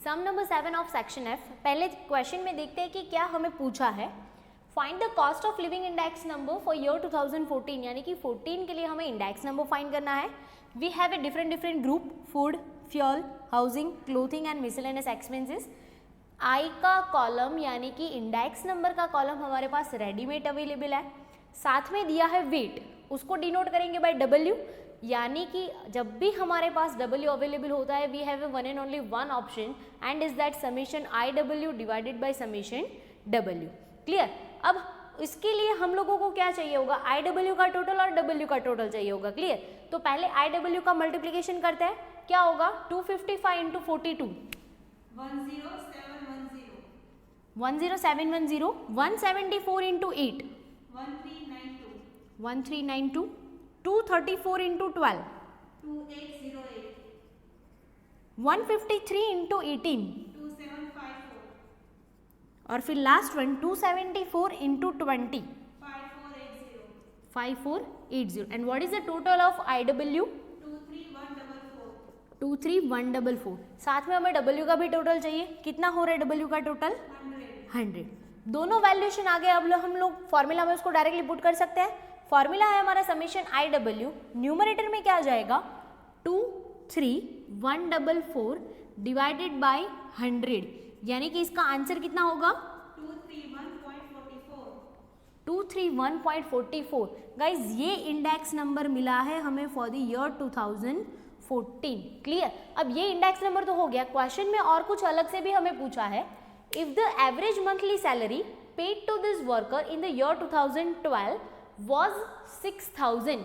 Some number 7 of section F. पहले question में देखते हैं कि क्या हमें पूछा है। Find the cost of living index number for year 2014, यानी कि 14 के लिए हमें इंडेक्स नंबर फाइंड करना है। We have a different group, food, fuel, housing, clothing and miscellaneous expenses. I का कॉलम यानी कि इंडेक्स नंबर का कॉलम हमारे पास रेडीमेड अवेलेबल है। साथ में दिया है वेट, उसको डिनोट करेंगे बाय डब्ल्यू, यानी कि जब भी हमारे पास W अवेलेबल होता है we have a one and only one option and is that summation IW divided by summation W। Clear. अब इसके लिए हम लोगों को क्या चाहिए होगा, IW का टोटल और W का टोटल चाहिए होगा। क्लियर। तो पहले IW का मल्टीप्लिकेशन करते हैं, क्या होगा 255 इंटू 42 10710, 174 इंटू 8 1392, 234 इंटू 12 2808, 153 इंटू 18 2754, और फिर last one 274 into 20 5480, 5480। And what is the total of IW 23144, 23144। साथ में हमें W का भी टोटल चाहिए, कितना हो रहा है W का टोटल 100। दोनों वैल्यूएशन आ गए। अब हम लोग फॉर्मूला में उसको डायरेक्टली पुट कर सकते हैं। फॉर्मूला है हमारा समीशन IW, न्यूमरेटर में क्या आ जाएगा 23144 डिवाइडेड बाय 100, यानी कि इसका आंसर कितना होगा 231.44। 231.44। गाइज ये इंडेक्स नंबर मिला है हमें फॉर द ईयर 2014। क्लियर। अब ये इंडेक्स नंबर तो हो गया। क्वेश्चन में और कुछ अलग से भी हमें पूछा है, if the average monthly salary paid to this worker in the year 2012 was 6000,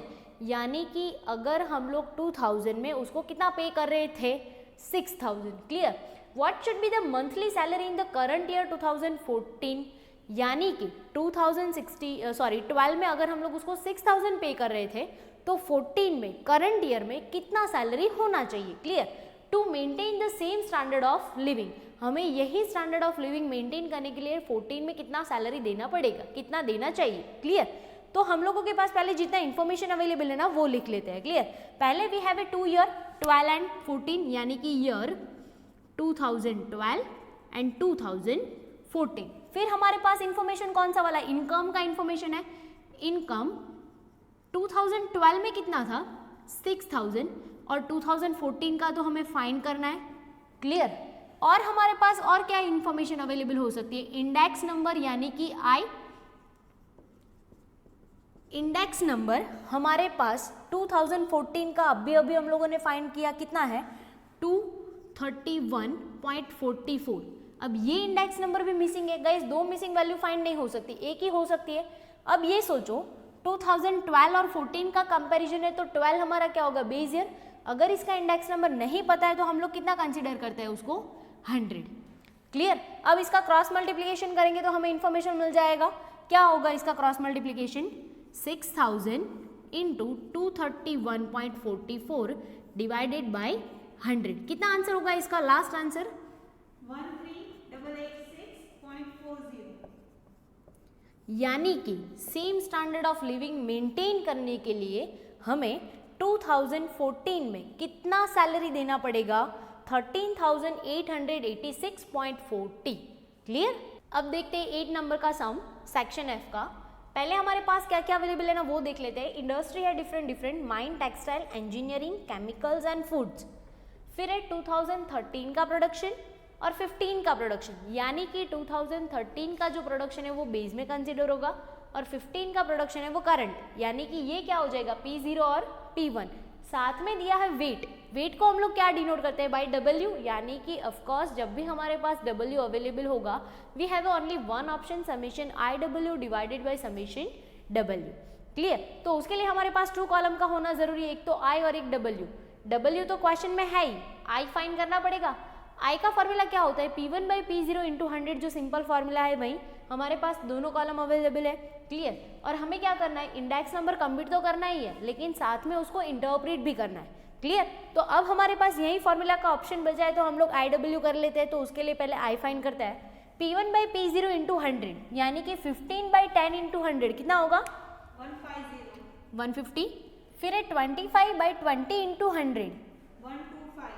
यानी कि अगर हम लोग 2000 में उसको कितना पे कर रहे थे 6000। Clear. What should be the monthly salary in the current year 2014, यानी कि 12 में अगर हम लोग उसको 6000 पे कर रहे थे तो 14 में करंट ईयर में कितना सैलरी होना चाहिए। Clear. To maintain the same standard of living, हमें यही स्टैंडर्ड ऑफ लिविंग मेंटेन करने के लिए 14 में कितना सैलरी देना पड़ेगा, कितना देना चाहिए। क्लियर। तो हम लोगों के पास पहले जितना इन्फॉर्मेशन अवेलेबल है ना वो लिख लेते हैं। क्लियर। पहले we have a 2 year 12 and 14, यानी कि ईयर 2012 एंड 2014। फिर हमारे पास इन्फॉर्मेशन कौन सा वाला, इनकम का इन्फॉर्मेशन है। इनकम 2012 में कितना था 6000 और 2014 का तो हमें फाइंड करना है। क्लियर। और हमारे पास और क्या इन्फॉर्मेशन अवेलेबल हो सकती है, इंडेक्स नंबर यानी कि आई। इंडेक्स नंबर हमारे पास 2014 का अभी हम लोगों ने फाइंड किया, कितना है 231.44। अब ये इंडेक्स नंबर भी मिसिंग है। गाइस दो मिसिंग वैल्यू फाइंड नहीं हो सकती, एक ही हो सकती है। अब ये सोचो 2012 और 14 का कंपैरिजन है तो 12 हमारा क्या होगा बेस ईयर। अगर इसका इंडेक्स नंबर नहीं पता है तो हम लोग कितना कंसीडर करते हैं उसको 100। क्लियर। अब इसका क्रॉस मल्टीप्लिकेशन करेंगे तो हमें इंफॉर्मेशन मिल जाएगा, क्या होगा इसका cross multiplication 6000 into 231.44 divided by 100। कितना आंसर होगा इसका लास्ट आंसर 13886.40। यानी कि same standard of living maintain करने के लिए हमें 2014 में कितना सैलरी देना पड़ेगा 13,886.40। क्लियर। अब देखते हैं 8 नंबर का सम सेक्शन एफ का। पहले हमारे पास क्या क्या अवेलेबल है ना वो देख लेते हैं। इंडस्ट्री है different mine, textile, engineering, chemicals and foods. फिर है 2013 का प्रोडक्शन और 15 का प्रोडक्शन, यानी कि 2013 का जो प्रोडक्शन है वो बेस में कंसिडर होगा और 15 का प्रोडक्शन है वो करंट, यानी कि ये क्या हो जाएगा P0 और P1। साथ में दिया है वेट। वेट को हम लोग क्या डिनोट करते हैं बाय W, यानी कि ऑफकोर्स जब भी हमारे पास W अवेलेबल होगा we have only one option summation IW divided by summation W। Clear. तो उसके लिए हमारे पास 2 कॉलम का होना जरूरी है, एक तो I और एक W। W तो क्वेश्चन में है ही, I फाइंड करना पड़ेगा। I का फॉर्मूला क्या होता है P1 बाई P0 इंटू 100, जो सिंपल फॉर्मूला है भाई। हमारे पास दोनों कॉलम अवेलेबल है। क्लियर। और हमें क्या करना है, इंडेक्स नंबर कंप्यूट तो करना ही है लेकिन साथ में उसको इंटरप्रेट भी करना है। क्लियर। तो अब हमारे पास यही फॉर्मूला का ऑप्शन बचा है तो हम लोग IW कर लेते हैं। तो उसके लिए पहले I फाइंड करता है P1 बाई P0 इंटू 100, यानी कि 15 बाई 10 इंटू 100 कितना होगा 150। फिर है 25 बाई 20 इंटू 100 125,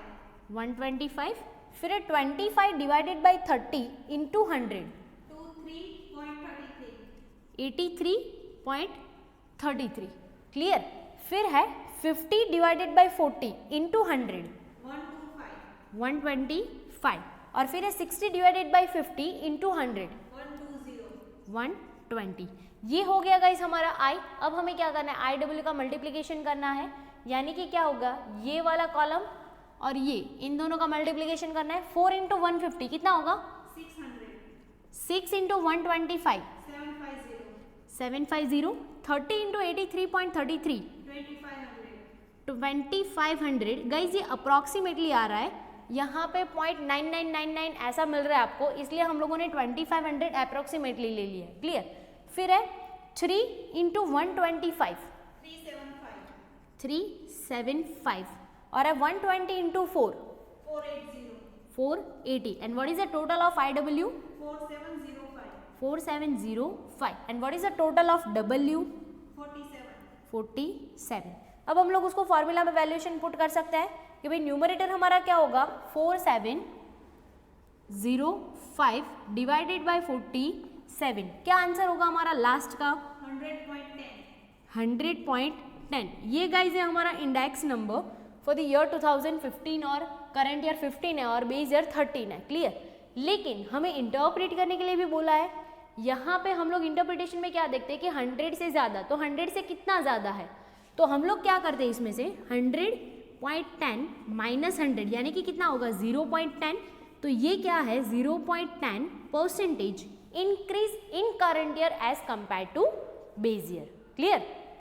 125, फिर है 25 डिवाइडेड बाई 30 इंटू 100 83.33 क्लियर। फिर है 50 डिवाइडेड बाई 40 इंटू 100 125 और फिर है 60 डिवाइडेड बाई 50 इंटू 100 120। ये हो गया गाइस हमारा आई। अब हमें क्या करना है, आई डब्ल्यू का मल्टीप्लीकेशन करना है, यानी कि क्या होगा, ये वाला कॉलम और ये इन दोनों का मल्टीप्लीकेशन करना है। 4 इंटू 150 कितना होगा, 6 इंटू 125 750, 30 इंटू 83.33 2500। गाइज ये अप्रॉक्सीमेटली आ रहा है, यहाँ पे 0.9999 ऐसा मिल रहा है आपको, इसलिए हम लोगों ने 2500 अप्रॉक्सीमेटली ले लिया है। क्लियर। फिर है 3 इंटू 125 375 और है 120 into 4 480 and what is the total of I W 4705 and what is the total of W 47। अब हम लोग उसको फॉर्मूला में वैल्यूएशन पुट कर सकते हैं कि भाई न्यूमरेटर हमारा क्या होगा 4705 डिवाइडेड बाय 47। क्या आंसर होगा हमारा लास्ट का 100.10। ये गाइज है हमारा index number for the year 2015 और करंट ईयर 15 है और बेस ईयर 13 है। क्लियर। लेकिन हमें इंटरप्रेट करने के लिए भी बोला है। यहाँ पे हम लोग इंटरप्रिटेशन में क्या देखते हैं कि 100 से ज़्यादा, तो 100 से कितना ज़्यादा है, तो हम लोग क्या करते हैं इसमें से 100.10 माइनस 100 यानी कि कितना होगा 0.10। तो ये क्या है 0.10% increase in current year as compare to base year. Clear.